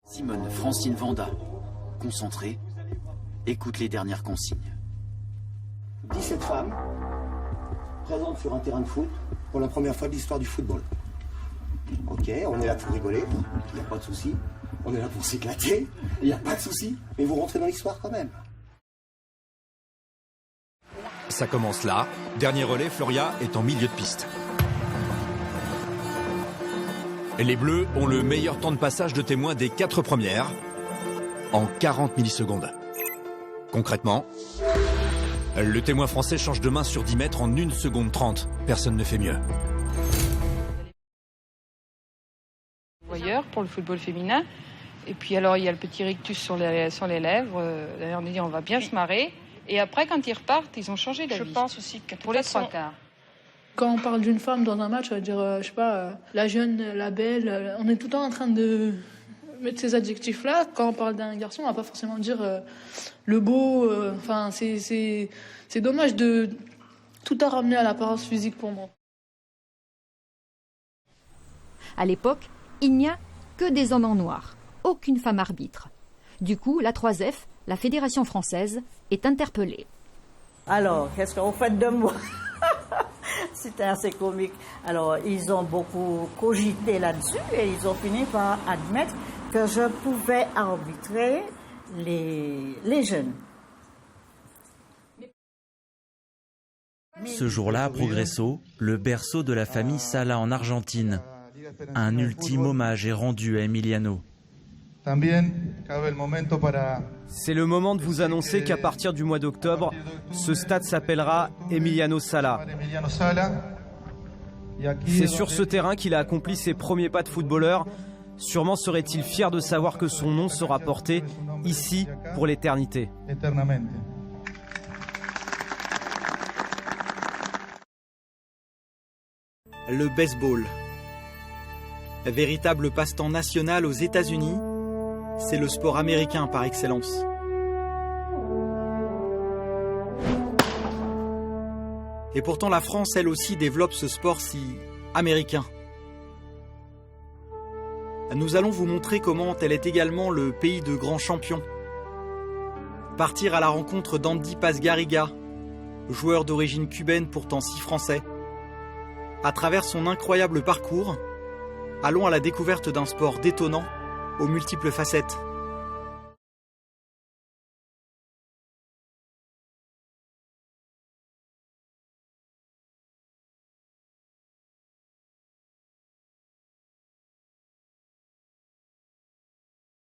Simone Francine Vanda, concentrée, écoute les dernières consignes. 17 femmes présentes sur un terrain de foot pour la première fois de l'histoire du football. Ok, on est là pour rigoler, il n'y a pas de souci. On est là pour s'éclater, il n'y a pas de souci. Mais vous rentrez dans l'histoire quand même. Ça commence là. Dernier relais, Floria est en milieu de piste. Les Bleus ont le meilleur temps de passage de témoin des 4 premières, en 40 millisecondes. Concrètement, le témoin français change de main sur 10 mètres en 1 seconde 30. Personne ne fait mieux. Voyeur pour le football féminin. Et puis alors il y a le petit rictus sur les lèvres. D'ailleurs on dit on va bien se marrer. Et après quand ils repartent, ils ont changé d'avis. Je pense aussi que pour les 3 quarts. Quand on parle d'une femme dans un match, on va dire, je sais pas, la jeune, la belle, on est tout le temps en train de mettre ces adjectifs-là. Quand on parle d'un garçon, on va pas forcément dire le beau. Enfin, c'est dommage de tout à ramener à l'apparence physique pour moi. À l'époque, il n'y a que des hommes en noir, aucune femme arbitre. Du coup, la 3F, la Fédération française, est interpellée. Alors, qu'est-ce qu'on fait de moi? C'était assez comique. Alors, ils ont beaucoup cogité là-dessus et ils ont fini par admettre que je pouvais arbitrer les jeunes. Ce jour-là, à Progresso, le berceau de la famille Sala en Argentine. Un ultime hommage est rendu à Emiliano. C'est le moment de vous annoncer qu'à partir du mois d'octobre, ce stade s'appellera Emiliano Sala. C'est sur ce terrain qu'il a accompli ses premiers pas de footballeur. Sûrement serait-il fier de savoir que son nom sera porté ici pour l'éternité. Le baseball. Véritable passe-temps national aux États-Unis, c'est le sport américain par excellence. Et pourtant la France, elle aussi, développe ce sport si américain. Nous allons vous montrer comment elle est également le pays de grands champions. Partir à la rencontre d'Andy Paz Garriga, joueur d'origine cubaine pourtant si français. À travers son incroyable parcours, allons à la découverte d'un sport détonnant aux multiples facettes.